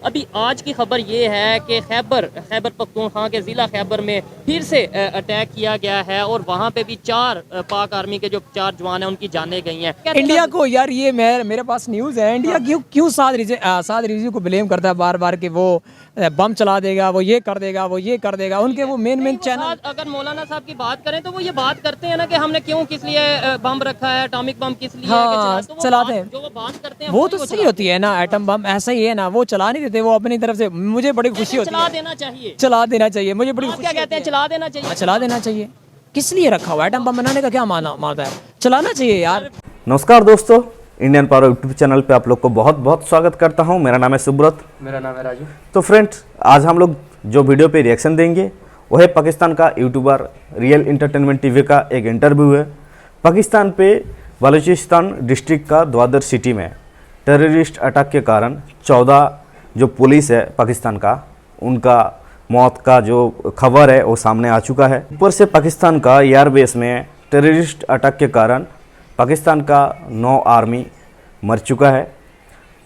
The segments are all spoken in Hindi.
अभी आज की खबर ये है कि खैबर पख्तूनख्वा के ज़िला खैबर में फिर से अटैक किया गया है और वहाँ पे भी 4 पाक आर्मी के जो 4 जवान हैं उनकी जानें गई हैं। इंडिया को यार ये मेरे पास न्यूज़ है, इंडिया क्यों साद रिजवी को ब्लेम करता है बार बार कि वो बम चला देगा, वो ये कर देगा, वो ये कर देगा। उनके वो मेन चैनल, अगर मौलाना साहब की बात करें तो वो ये बात करते हैं ना कि हमने क्यों किस लिए बम रखा है, एटॉमिक बम किस लिए चलाते हैं, जो वो बात करते हैं वो तो सही होती है ना। एटम बम ऐसा ही है ना, वो चला नहीं देते वो अपनी तरफ से। मुझे बड़ी खुशी होती है, चला देना चाहिए, चला देना चाहिए। मुझे बड़ी खुशी, क्या कहते हैं, चला देना चाहिए, चला देना चाहिए। किस लिए रखा हुआ एटम बम बनाने का क्या मानता है, चलाना चाहिए यार। नमस्कार दोस्तों, इंडियन पावर यूट्यूब चैनल पे आप लोग को बहुत बहुत स्वागत करता हूं। मेरा नाम है सुब्रत। मेरा नाम है राजू। तो फ्रेंड्स, आज हम लोग जो वीडियो पे रिएक्शन देंगे वो है पाकिस्तान का यूट्यूबर रियल एंटरटेनमेंट टीवी का एक इंटरव्यू है। पाकिस्तान पे बलूचिस्तान डिस्ट्रिक्ट का द्वादर सिटी में टेररिस्ट अटैक के कारण 14 जो पुलिस है पाकिस्तान का, उनका मौत का जो खबर है वो सामने आ चुका है। ऊपर से पाकिस्तान का एयरबेस में टेररिस्ट अटैक के कारण पाकिस्तान का 9 आर्मी मर चुका है।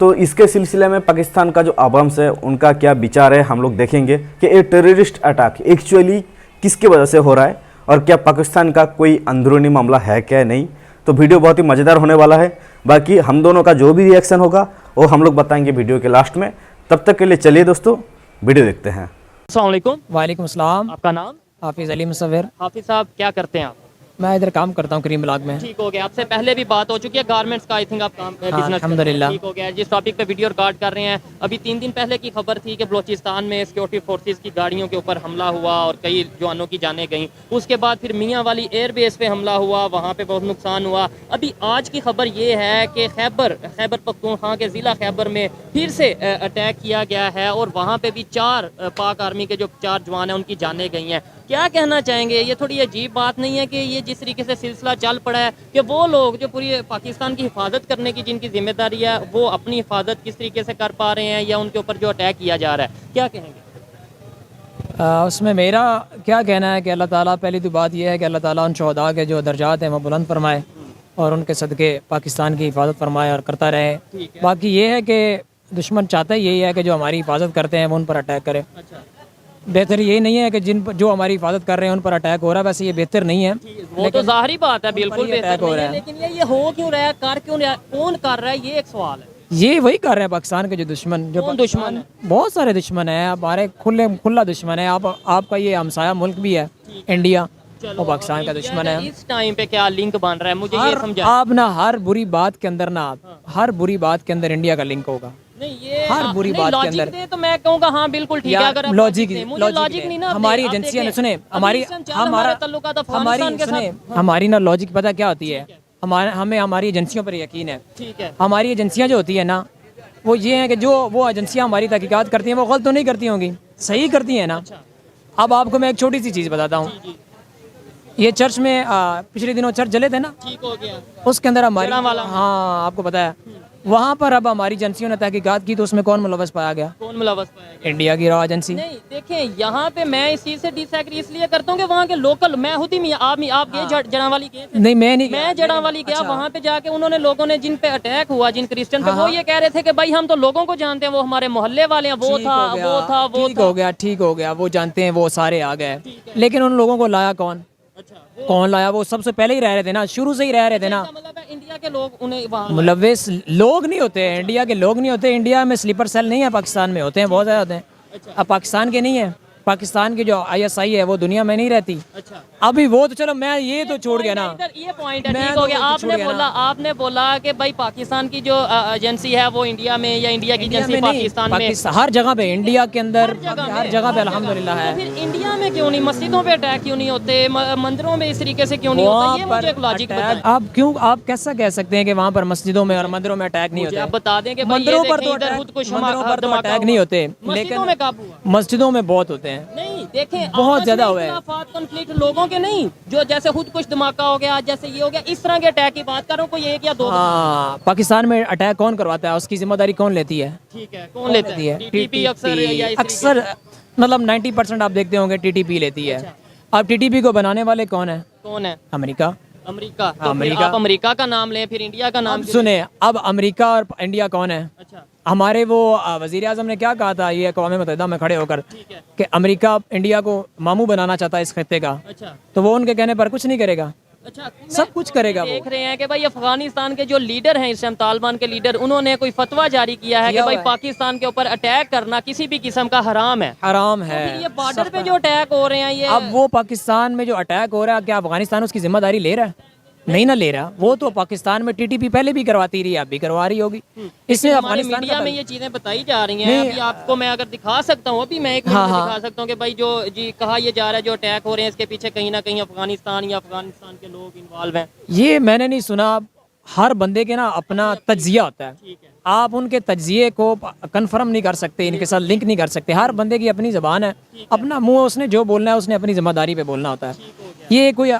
तो इसके सिलसिले में पाकिस्तान का जो आवाम है उनका क्या विचार है हम लोग देखेंगे कि ये टेररिस्ट अटैक एक्चुअली किसकी वजह से हो रहा है और क्या पाकिस्तान का कोई अंदरूनी मामला है क्या नहीं। तो वीडियो बहुत ही मज़ेदार होने वाला है। बाकी हम दोनों का जो भी रिएक्शन होगा वो हम लोग बताएंगे वीडियो के लास्ट में। तब तक के लिए चलिए दोस्तों वीडियो देखते हैं। अस्सलाम वालेकुम। वालेकुम अस्सलाम। आपका नाम? हाफिज़ अली मुसव्विर। हाफिज साहब, क्या करते हैं आप? मैं इधर काम करता हूँ करीम ब्लॉक में। ठीक हो गया, आपसे पहले भी बात हो चुकी है गारमेंट्स का, आई थिंक आप काम बिजनेस अल्हम्दुलिल्लाह। ठीक हो गया। जिस टॉपिक पे वीडियो रिकॉर्ड कर रहे हैं, अभी 3 दिन पहले की खबर थी कि बलूचिस्तान में सिक्योरिटी फोर्सेस की गाड़ियों के ऊपर हमला हुआ और कई जवानों की जानें गईं। उसके बाद फिर मियाँ वाली एयरबेस पे हमला हुआ, वहाँ पे बहुत नुकसान हुआ। अभी आज की खबर ये है कि खैबर पख्तूनख्वा के ज़िला खैबर में फिर से अटैक किया गया है और वहाँ पे भी 4 पाक आर्मी के जो 4 जवान हैं उनकी जानें गई हैं। क्या कहना चाहेंगे? ये थोड़ी अजीब बात नहीं है कि ये जिस तरीके से सिलसिला चल पड़ा है कि वो लोग जो पूरी पाकिस्तान की हिफाजत करने की जिनकी जिम्मेदारी है वो अपनी हिफाजत किस तरीके से कर पा रहे हैं या उनके ऊपर जो अटैक किया जा रहा है, क्या कहेंगे? उसमें मेरा क्या कहना है कि अल्लाह ताला, पहली तो बात यह है कि अल्लाह ताला उन शहदा के जो दर्जात हैं वो बुलंद फरमाए और उनके सदक़े पाकिस्तान की हिफाजत फरमाए और करता रहे। बाकी ये है कि दुश्मन चाहता ही यही है कि जो हमारी हिफाजत करते हैं वो उन पर अटैक करे। बेहतर यही नहीं है कि जो हमारी हिफाजत कर रहे हैं उन पर अटैक हो रहा है। वैसे ये बेहतर नहीं है, वो तो जाहिर बात है, बिल्कुल अटैक हो रहा है। लेकिन ये हो क्यों रहा है, कर क्यों रहा है, कौन कर रहा है, ये एक सवाल है। ये वही कर रहे हैं पाकिस्तान के जो दुश्मन, जो दुश्मन है? बहुत सारे दुश्मन है हमारे, खुला दुश्मन है। आपका ये हमसाया मुल्क भी है इंडिया, वो पाकिस्तान का दुश्मन है। इस टाइम पे क्या लिंक बन रहा है, मुझे ये समझा। आप ना हर बुरी बात के अंदर हर बुरी बात के अंदर इंडिया का लिंक होगा। नहीं, ये हर बुरी बात के अंदर तो मैं कहूँगा हाँ बिल्कुल ठीक है। अगर लॉजिक नहीं ना, हमारी एजेंसियां सुने, हमारी ना लॉजिक पता क्या होती है, हमें हमारी एजेंसियों पर यकीन है। ठीक है, हमारी एजेंसियां जो होती है ना, वो ये है कि जो वो एजेंसियां हमारी तहकीकात करती हैं वो गलत तो नहीं करती होंगी, सही करती हैं ना। अब आपको मैं एक छोटी सी चीज़ बताता हूँ। ये चर्च में पिछले दिनों चर्च जले थे ना, ठीक हो गया, उसके अंदर हमारी, हाँ आपको पता है, वहाँ पर अब हमारी एजेंसियों ने तहकीकात की तो उसमें कौन मुलव्वस पाया गया? कौन मुलव्वस पाया गया? इंडिया की रॉ एजेंसी। नहीं, देखें यहाँ पे मैं इस चीज़ से डिसएग्री इसलिए करता हूँ कि वहाँ के लोकल, मैं खुद ही आप गए जड़ावाली गए थे? नहीं, मैं जड़ावाली गया। वहाँ पे जाके उन्होंने लोगों ने जिन पे अटैक हुआ, जिन क्रिश्चियन पे, वो ये कह रहे थे कि भाई हम तो लोगों को जानते हैं, वो हमारे मोहल्ले वाले हैं, वो था। ठीक हो गया, वो जानते हैं, वो सारे आ गए। लेकिन उन लोगों को लाया कौन? कौन लाया? वो सबसे पहले ही रह रहे थे ना, शुरू से ही रह रहे थे ना। मतलब इंडिया के लोग उन्हें मुलव्विस लोग नहीं होते, इंडिया के लोग नहीं होते। इंडिया में स्लीपर सेल नहीं है, पाकिस्तान में होते हैं, बहुत ज़्यादा होते हैं। अब पाकिस्तान के नहीं है, पाकिस्तान की जो ISI है वो दुनिया में नहीं रहती। अच्छा, अभी वो तो चलो मैं ये तो छोड़ गया ना, ये पॉइंट है, ठीक हो गया। आपने बोला कि भाई पाकिस्तान की जो एजेंसी है वो इंडिया में, या इंडिया की एजेंसी पाकिस्तान में, हर जगह पे, इंडिया के अंदर हर जगह पे अल्हम्दुलिल्लाह है। फिर इंडिया में क्यों नहीं, मस्जिदों पे अटैक क्यों नहीं होते, मंदिरों में इस तरीके से क्यों नहीं होता? ये मुझे एक लॉजिक बताएं। आप कैसा कह सकते हैं कि वहाँ पर मस्जिदों में और मंदिरों में अटैक नहीं होते? आप बता दें कि मंदिरों पर तो अटैक नहीं होते, मस्जिदों में काबू मस्जिदों में बहुत होते हैं। नहीं, देखें बहुत ज्यादा हुआ है। कॉन्फ्लिक्ट लोगों के नहीं, जो जैसे खुद कुछ धमाका हो गया, जैसे ये हो गया, इस तरह के अटैक की बात कर रहा हूँ, कोई 1 या 2। हाँ, पाकिस्तान में अटैक कौन करवाता है, उसकी जिम्मेदारी कौन लेती है? ठीक है, कौन लेती है? TTP अक्सर मतलब 90% आप देखते होंगे TTP लेती है। अब TTP को बनाने वाले कौन है? कौन है? अमेरिका। अमेरिका, तो फिर आप अमेरिका का नाम लें, फिर इंडिया का नाम अब सुने, अब अमेरिका और इंडिया कौन है? अच्छा, हमारे वो वजीर आजम ने क्या कहा था ये अक़वाम मुत्तहिदा में खड़े होकर ठीक है, कि अमेरिका इंडिया को मामू बनाना चाहता है इस खत्ते का, अच्छा तो वो उनके कहने पर कुछ नहीं करेगा, अच्छा, सब कुछ करेगा वो। देख रहे हैं कि भाई अफगानिस्तान के जो लीडर हैं इस टाइम, तालिबान के लीडर, उन्होंने कोई फतवा जारी किया है कि भाई पाकिस्तान के ऊपर अटैक करना किसी भी किस्म का हराम है। हराम है। फिर ये बॉर्डर पे जो अटैक हो रहे हैं ये अब वो पाकिस्तान में जो अटैक हो रहा है, क्या अफगानिस्तान उसकी जिम्मेदारी ले रहा है? नहीं ना ले रहा। वो तो पाकिस्तान में टीटीपी पहले भी करवाती रही, अब भी करवा रही होगी। इसमें हमारे अफगानिस्तान मीडिया में ये चीजें बताई जा रही हैं। अभी आपको मैं अगर दिखा सकता हूँ, अभी मैं एक मिनट में दिखा सकता हूँ कि भाई जो जी कहा ये जा रहा है जो अटैक हो रहे हैं इसके पीछे कहीं ना कहीं अफगानिस्तान या अफगानिस्तान के लोग इन्वॉल्व हैं। ये मैंने नहीं सुना। हर बंदे के ना अपना तज्जिया होता है, ठीक है, आप उनके तज्जिए को कंफर्म नहीं कर सकते, इनके साथ लिंक नहीं कर सकते। हर बंदे की अपनी ज़बान है, अपना मुंह उसने जो बोलना है उसने अपनी जिम्मेदारी पे बोलना होता है। ये कोई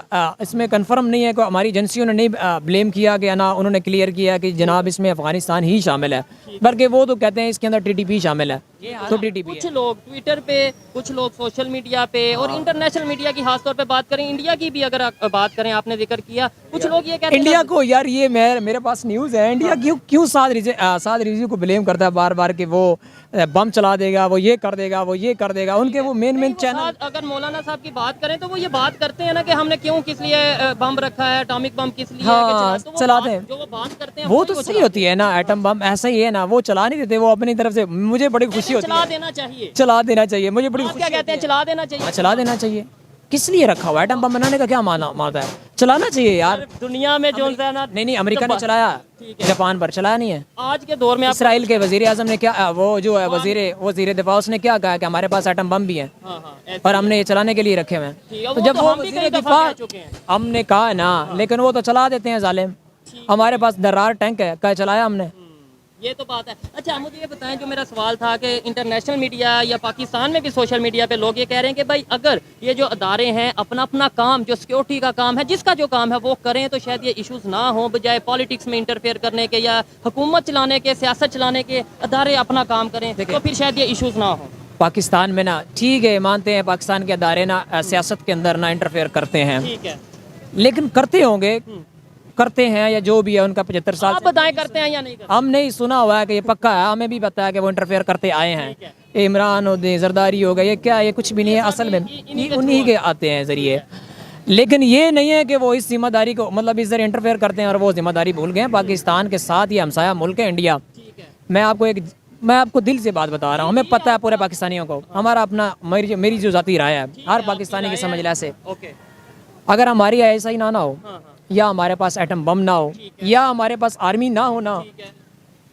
इसमें कंफर्म नहीं है, कोई हमारी एजेंसियों ने नहीं ब्लेम किया कि ना उन्होंने क्लियर किया कि जनाब इसमें अफगानिस्तान ही शामिल है, बल्कि वो तो कहते हैं इसके अंदर टीटीपी शामिल है। तो टीटीपी कुछ लोग ट्विटर पे, कुछ लोग सोशल मीडिया पे और इंटरनेशनल मीडिया की खासतौर पे बात करें, इंडिया की भी अगर बात करें, आपने जिक्र किया, कुछ लोग ये कहते हैं इंडिया को, यार ये मेरे पास न्यूज़ है, इंडिया क्यों साद रिजवी को ब्लेम करता है बार बार कि वो बम चला देगा, वो ये कर देगा, वो ये कर देगा। उनके वो मेन चैनल, अगर मौलाना साहब की बात करें तो वो ये बात करते हैं ना कि हमने क्यों किस लिए बम रखा है, एटॉमिक बम किस लिए चलाते हैं, जो वो बात करते हैं वो तो सही होती है ना। एटम बम ऐसा ही है ना, वो चला नहीं देते, वो अपनी तरफ से। मुझे बड़ी खुशी होती है, चला देना चाहिए, चला देना चाहिए, मुझे बड़ी क्या कहते हैं, चला देना चाहिए, चला देना चाहिए। किस लिए रखा हुआ एटम बम बनाने का क्या मानता है? चलाना चाहिए यार। दुनिया में जो है ना, नहीं अमेरिका ने चलाया, जापान पर चलाया नहीं है। आज के दौर में इसराइल के वजीर आजम ने क्या, वो जो है वजीर दिफा, उसने क्या कहा कि हमारे पास एटम बम भी है और हमने ये चलाने के लिए रखे हुए हैं। तो जब वो वजीर दिफा, हमने कहा है ना, लेकिन वो तो चला देते हैं जालिम। हमारे पास दर्रार टैंक है, क्या चलाया हमने? ये तो बात है। अच्छा, मुझे ये बताएं, जो मेरा सवाल था कि इंटरनेशनल मीडिया या पाकिस्तान में भी सोशल मीडिया पे लोग ये कह रहे हैं कि भाई अगर ये जो अदारे हैं अपना अपना काम, जो सिक्योरिटी का काम है, जिसका जो काम है वो करें तो शायद ये इश्यूज ना हो, बजाय पॉलिटिक्स में इंटरफेयर करने के या हुकूमत चलाने के, सियासत चलाने के, अदारे अपना काम करें तो फिर शायद ये इश्यूज ना हो। पाकिस्तान में ना, ठीक है, मानते हैं पाकिस्तान के अदारे ना सियासत के अंदर ना इंटरफेयर करते हैं, ठीक है, लेकिन करते होंगे, करते हैं या जो भी है, उनका 75 साल आप बताएं करते हैं या नहीं करते? हम नहीं सुना हुआ है कि ये पक्का है, हमें भी पता है कि वो इंटरफेयर करते आए हैं। इमरान हो गए, जरदारी हो गए, ये क्या, ये कुछ भी नहीं है असल में, उन्हीं के आते हैं जरिए। लेकिन ये नहीं है कि वो इस जिम्मेदारी को, मतलब इस जरिए इंटरफेयर करते हैं और वो जिम्मेदारी भूल गए। पाकिस्तान के साथ ये हमसाया मुल्क है इंडिया। मैं आपको दिल से बात बता रहा हूँ, हमें पता है पूरे पाकिस्तानियों को, हमारा अपना, मेरी जो जाती राय है, हर पाकिस्तानी की समझ ले से, अगर हमारी ऐसा ही ना हो, या हमारे पास एटम बम ना हो, या हमारे पास आर्मी ना हो ना,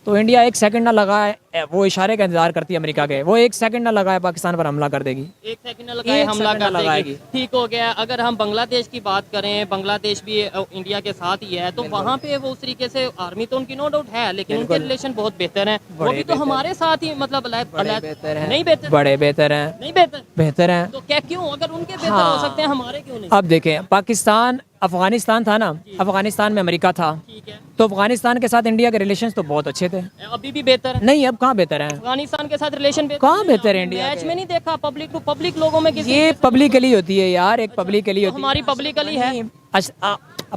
तो इंडिया एक सेकंड ना लगाए, वो इशारे का इंतजार करती है अमेरिका के, वो एक सेकंड ना लगाए पाकिस्तान पर हमला कर देगी, एक सेकंड ना लगाए हमला कर देगी। ठीक हो गया। अगर हम बांग्लादेश की बात करें, बांग्लादेश भी इंडिया के साथ ही है, तो वहाँ पे वो उस तरीके से आर्मी तो उनकी नो डाउट है, लेकिन उनके रिलेशन बहुत बेहतर हैं। वो भी तो हमारे साथ ही, मतलब बेहतर है, नहीं बेहतर, बड़े बेहतर हैं, नहीं बेहतर, बेहतर हैं। तो क्या, क्यों? अगर उनके बेहतर हो सकते हैं, हमारे क्यों नहीं? अब देखें, पाकिस्तान, अफगानिस्तान था ना, अफगानिस्तान में अमेरिका था, ठीक है, तो अफगानिस्तान के साथ इंडिया के रिलेशंस तो बहुत अच्छे थे। अभी भी बेहतर है? नहीं, अब कहाँ बेहतर है, अफगानिस्तान के साथ रिलेशन कहाँ बेहतर है इंडिया मैच में नहीं देखा, पब्लिक टू पब्लिक लोगों में किसी, ये पब्लिकली होती है यार, एक पब्लिकली होती है, हमारी पब्लिकली है,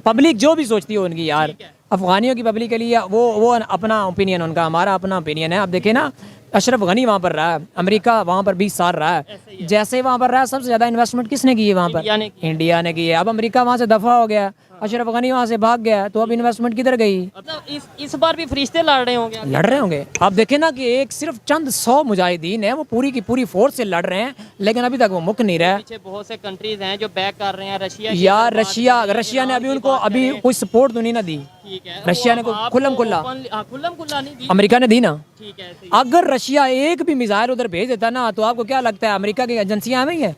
पब्लिक जो भी सोचती है उनकी यार, अफगानियों की पब्लिकली वो अपना ओपिनियन, उनका, हमारा अपना ओपिनियन है। अब देखे ना, अशरफ गनी वहाँ पर रहा है, अमेरिका वहाँ पर 20 साल रहा है, जैसे वहाँ पर रहा है, सबसे ज़्यादा इन्वेस्टमेंट किसने की है वहाँ पर? इंडिया ने की है। अब अमेरिका वहाँ से दफा हो गया, अशरफ गनी वहाँ से भाग गया, तो अब इन्वेस्टमेंट किधर गई? मतलब इस बार भी फरिश्ते लड़ रहे होंगे, लड़ रहे होंगे। आप देखें ना कि एक सिर्फ चंद 100 मुजाहिदीन है, वो पूरी की पूरी फोर्स से लड़ रहे हैं, लेकिन अभी तक वो मुक नहीं रहा। पीछे बहुत से कंट्रीज हैं जो बैक कर रहे हैं, रशिया यार, रशिया ने अभी उनको अभी कोई सपोर्ट तो नहीं ना दी, ठीक है, रशिया ने खुल्लम खुल्ला, नहीं दी, अमेरिका ने दी ना। ठीक है, अगर रशिया एक भी मिसाइल उधर भेज देता ना, तो आपको क्या लगता है अमेरिका की एजेंसियां में ही है,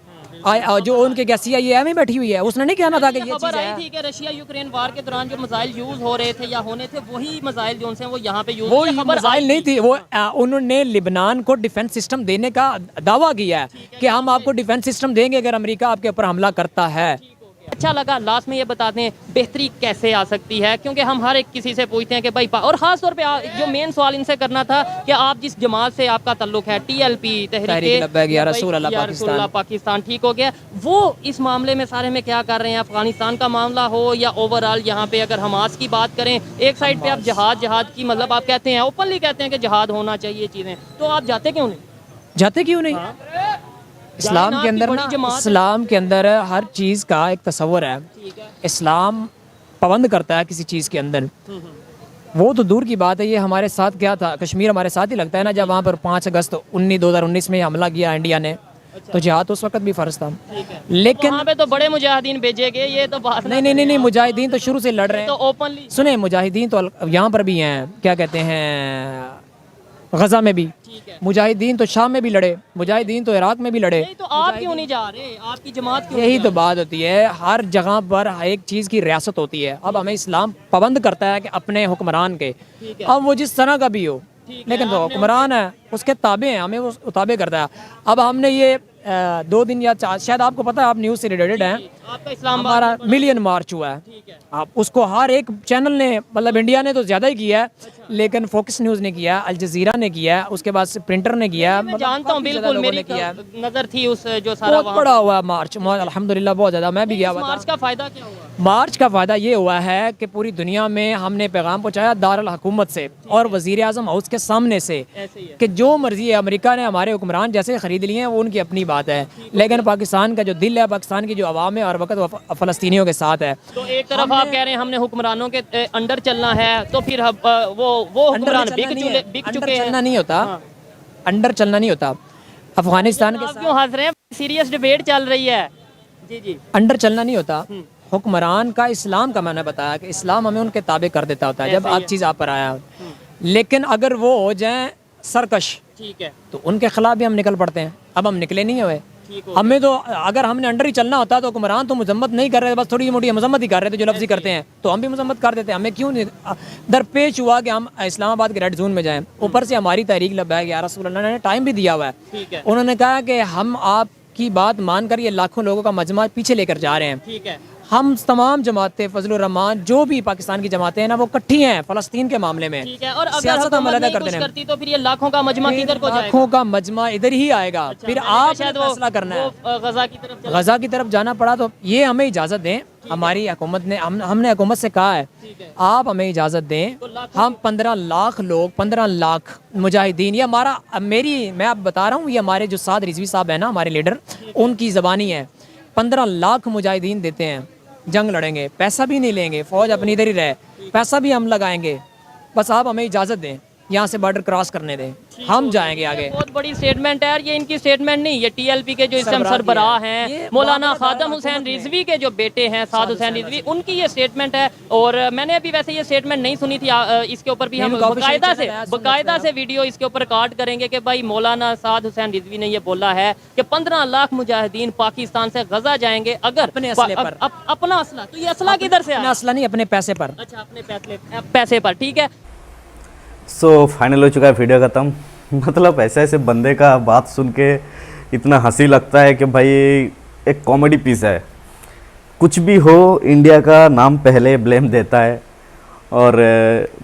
जो उनके CIA में बैठी हुई है, उसने नहीं कहना था कि ये खबर आई थी कि रशिया यूक्रेन वार के दौरान जो मिसाइल यूज हो रहे थे या होने थे, वही मिसाइल जो उनसे वो यहाँ पे यूज, वो मिसाइल नहीं थी, वो उन्होंने लिबनान को डिफेंस सिस्टम देने का दावा किया है कि हम आपको डिफेंस सिस्टम देंगे अगर अमेरिका आपके ऊपर हमला करता है। अच्छा लगा। लास्ट में ये बता दें बेहतरी कैसे आ सकती है, क्योंकि हम हर एक किसी से पूछते हैं कि भाई और ख़ास तौर पे जो मेन सवाल इनसे करना था कि आप जिस जमात से आपका ताल्लुक है TLP तहरीक पाकिस्तान ठीक हो गया, वो इस मामले में सारे में क्या कर रहे हैं? अफगानिस्तान का मामला हो या ओवरऑल यहाँ पे अगर हमास की बात करें, एक साइड पे आप जहाद की मतलब आप कहते हैं, ओपनली कहते हैं कि जहाद होना चाहिए चीज़ें, तो आप जाते क्यों नहीं? जाते क्यों नहीं? इस्लाम के अंदर ना, इस्लाम के अंदर हर चीज़ का एक तस्वर है। इस्लाम पाबंद करता है किसी चीज़ के अंदर, वो तो दूर की बात है। ये हमारे साथ क्या था, कश्मीर हमारे साथ ही लगता है ना, जब वहाँ पर 5 अगस्त 2019 में हमला किया इंडिया ने, तो जिहाद उस वक्त भी फ़र्ज था। लेकिन वहाँ पे तो बड़े मुजाहिदीन भेजे गए, ये तो बात नहीं, मुजाहिदीन तो शुरू से लड़ रहे हैं। तो ओपनली सुने, मुजाहिदीन तो यहाँ पर भी हैं, क्या कहते हैं, गजा में भी मुजाहिदीन, तो शाम में भी लड़े, मुजाहिदीन तो इराक में भी लड़े। तो आप क्यों नहीं जा रहे? आपकी जमात क्यों? यही तो बात होती है, हर जगह पर एक चीज़ की रियासत होती है। अब हमें इस्लाम पाबंद करता है कि अपने हुक्मरान के, अब वो जिस तरह का भी हो, लेकिन तो हुक्मरान है, उसके ताबे हैं, हमें वो ताबे करता है। अब हमने ये 2 दिन या 4, शायद आपको पता है, आप न्यूज़ से रिलेटेड हैं, आपका इस्लाम हमारा मिलियन मार्च हुआ है। आप उसको हर एक चैनल ने, मतलब इंडिया ने तो ज़्यादा ही किया है, लेकिन फोकस न्यूज़ ने किया, अल जजीरा ने किया, उसके बाद से प्रिंटर ने किया, मैं जानता हूँ बिल्कुल, मेरी नज़र थी उस जो सारा बहुत बड़ा हुआ मार्च, अल्हम्दुलिल्लाह बहुत ज़्यादा, मैं भी गया हुआ था। मार्च का फ़ायदा क्या हुआ? मार्च का फ़ायदा ये हुआ है कि पूरी दुनिया में हमने पैगाम पहुँचाया दारुल हुकूमत से और वज़ीर आज़म हाउस के सामने से कि जो मर्जी है, अमेरिका ने हमारे हुक्मरान जैसे ख़रीद लिए हैं, वो उनकी अपनी बात है, लेकिन पाकिस्तान का जो दिल है, पाकिस्तान की जो आवाम है, और वक्त फ़लस्तीनियों के साथ है। तो एक तरफ आप कह रहे हैं हमने हुक्मरानों के अंडर चलना है, तो फिर वो हुक्मरान बिक चुके हैं। चलना नहीं होता, अंडर चलना नहीं होता। अफगानिस्तान के क्यों हंस रहे हैं? सीरियस डिबेट चल रही है। जी अंडर चलना नहीं होता। हुक्मरान का इस्लाम का मैंने बताया कि इस्लाम हमें उनके ताबे कर देता होता है जब आप चीज़ आप पर आया। लेकिन अगर वो हो जाए सरकश, ठीक है, तो उनके खिलाफ भी हम निकल पड़ते हैं। अब हम निकले नहीं हुए, हमें तो अगर हमने अंडर ही चलना होता तो हुक्मरान तो मजम्मत नहीं कर रहे थे, बस थोड़ी मोटी मजम्मत ही कर रहे थे, जो लफ्ज़ी करते हैं, तो हम भी मजम्मत कर देते हैं। हमें क्यों नहीं दरपेश हुआ कि हम इस्लामाबाद के रेड जोन में जाएं? ऊपर से हमारी तहरीक लब्बैक या रसूल अल्लाह ने टाइम भी दिया हुआ है। उन्होंने कहा कि हम आपकी बात मानकर ये लाखों लोगों का मजमा पीछे लेकर जा रहे हैं। ठीक है, हम तमाम जमातें, फजलुर रहमान, जो भी पाकिस्तान की जमातें हैं ना, वो इकट्ठी हैं फ़लस्तीन के मामले में। ठीक है, और अगर सियासत हम अलग कर देना, करती तो फिर ये लाखों का मजमा किधर को जाएगा? लाखों का मजमा इधर ही आएगा। फिर आप फैसला करना है। गजा की तरफ जाना पड़ा तो ये हमें इजाज़त दें, हमारी हुकूमत ने, हमने हुकूमत से कहा है आप हमें इजाज़त दें, हम 15 लाख लोग, 15 लाख मुजाहिदीन, ये हमारा, मैं आप बता रहा हूँ, ये हमारे जो साद रिजवी साहब है ना, हमारे लीडर, उनकी ज़बानी है, 15 लाख मुजाहिदीन देते हैं, जंग लड़ेंगे, पैसा भी नहीं लेंगे, फ़ौज अपनी इधर ही रहे, पैसा भी हम लगाएंगे, बस आप हमें इजाज़त दें, यहाँ से बॉर्डर क्रॉस करने दें, हम जाएंगे आगे। बहुत बड़ी स्टेटमेंट है यार, ये इनकी स्टेटमेंट नहीं, ये TLP के जो इस टाइम सरबराह हैं, मौलाना खादम हुसैन रिजवी के जो बेटे हैं, साद हुसैन रिजवी, उनकी ये स्टेटमेंट है। और मैंने अभी वैसे ये स्टेटमेंट नहीं सुनी थी, इसके ऊपर भी हम बाकायदा से वीडियो इसके ऊपर रिकॉर्ड करेंगे कि भाई मौलाना साद हुसैन रिजवी ने ये बोला है कि 15 लाख मुजाहिदीन पाकिस्तान से गजा जाएंगे अगर अपना असला, तो ये असला किधर से आया? असला नहीं, अपने पैसे पर। अच्छा, अपने पैसे पर, ठीक है। सो फाइनल हो चुका है वीडियो ख़त्म। मतलब ऐसे बंदे का बात सुन के इतना हंसी लगता है कि भाई एक कॉमेडी पीस है। कुछ भी हो, इंडिया का नाम पहले ब्लेम देता है। और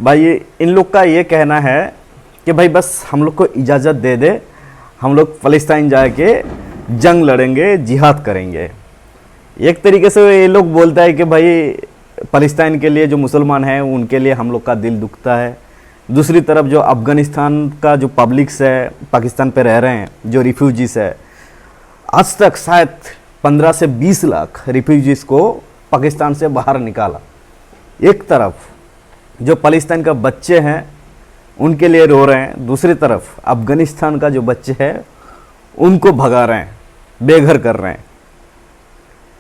भाई इन लोग का ये कहना है कि भाई बस हम लोग को इजाज़त दे दे, हम लोग फ़लस्तीन जाके जंग लड़ेंगे, जिहाद करेंगे। एक तरीके से ये लोग बोलता है कि भाई फ़लस्तीन के लिए जो मुसलमान हैं उनके लिए हम लोग का दिल दुखता है। दूसरी तरफ जो अफ़गानिस्तान का जो पब्लिक्स है, पाकिस्तान पे रह रहे हैं, जो रिफ्यूजीज़ है, आज तक शायद 15 से 20 लाख रिफ्यूजीज़ को पाकिस्तान से बाहर निकाला। एक तरफ जो फ़लस्तीन का बच्चे हैं उनके लिए रो रहे हैं, दूसरी तरफ अफ़गानिस्तान का जो बच्चे हैं उनको भगा रहे हैं, बेघर कर रहे हैं।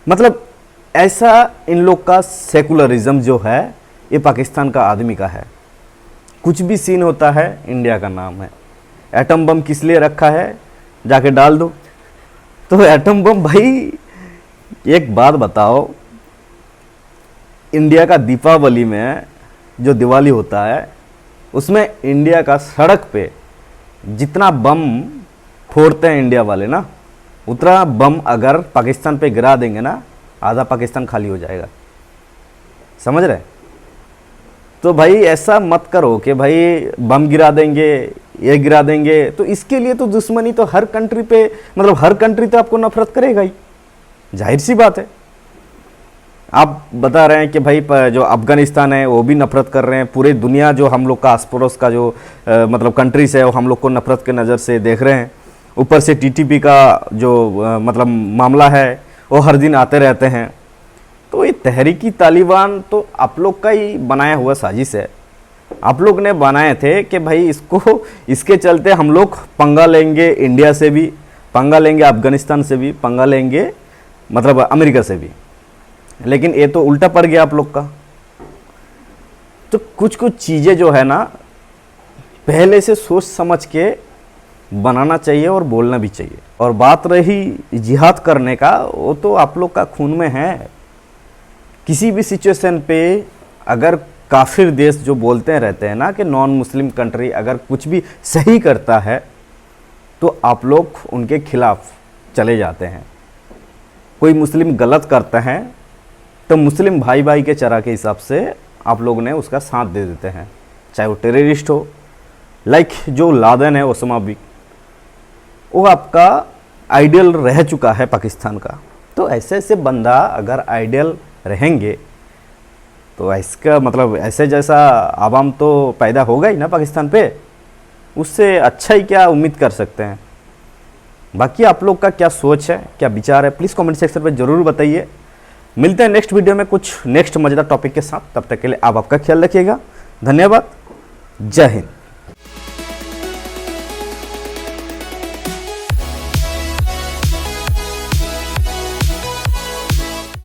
मतलब ऐसा इन लोग का सेकुलरिज्म जो है, ये पाकिस्तान का आदमी का है। कुछ भी सीन होता है, इंडिया का नाम है। एटम बम किस लिए रखा है, जाके डाल दो। तो एटम बम, भाई एक बात बताओ, इंडिया का दीपावली में जो दिवाली होता है उसमें इंडिया का सड़क पे जितना बम फोड़ते हैं इंडिया वाले ना, उतना बम अगर पाकिस्तान पे गिरा देंगे ना आधा पाकिस्तान खाली हो जाएगा, समझ रहे? तो भाई ऐसा मत करो कि भाई बम गिरा देंगे, ये गिरा देंगे, तो इसके लिए तो दुश्मनी तो हर कंट्री पे, मतलब हर कंट्री तो आपको नफरत करेगा ही, जाहिर सी बात है। आप बता रहे हैं कि भाई जो अफगानिस्तान है वो भी नफरत कर रहे हैं, पूरी दुनिया जो हम लोग का आस पड़ोस का जो मतलब कंट्रीज है वो हम लोग को नफरत के नज़र से देख रहे हैं। ऊपर से टीटीपी का जो मतलब मामला है वो हर दिन आते रहते हैं। तो ये तहरीकी तालिबान तो आप लोग का ही बनाया हुआ साजिश है। आप लोग ने बनाए थे कि भाई इसके चलते हम लोग पंगा लेंगे, इंडिया से भी पंगा लेंगे, अफगानिस्तान से भी पंगा लेंगे, मतलब अमेरिका से भी, लेकिन ये तो उल्टा पड़ गया आप लोग का। तो कुछ कुछ चीज़ें जो है ना पहले से सोच समझ के बनाना चाहिए और बोलना भी चाहिए। और बात रही जिहाद करने का, वो तो आप लोग का खून में है। किसी भी सिचुएशन पे अगर काफिर देश जो बोलते रहते हैं ना कि नॉन मुस्लिम कंट्री अगर कुछ भी सही करता है तो आप लोग उनके खिलाफ चले जाते हैं। कोई मुस्लिम गलत करता है तो मुस्लिम भाई भाई के चरा के हिसाब से आप लोग ने उसका साथ दे देते हैं, चाहे वो टेररिस्ट हो, लाइक जो लादेन है ओसामा बिन, वो आपका आइडियल रह चुका है पाकिस्तान का। तो ऐसे ऐसे बंदा अगर आइडियल रहेंगे तो इसका मतलब ऐसे जैसा आवाम तो पैदा होगा ही ना पाकिस्तान पे, उससे अच्छा ही क्या उम्मीद कर सकते हैं। बाकी आप लोग का क्या सोच है, क्या विचार है, प्लीज़ कमेंट सेक्शन पे ज़रूर बताइए। मिलते हैं नेक्स्ट वीडियो में कुछ नेक्स्ट मज़ेदार टॉपिक के साथ। तब तक के लिए आप आपका ख्याल रखिएगा। धन्यवाद। जय हिंद।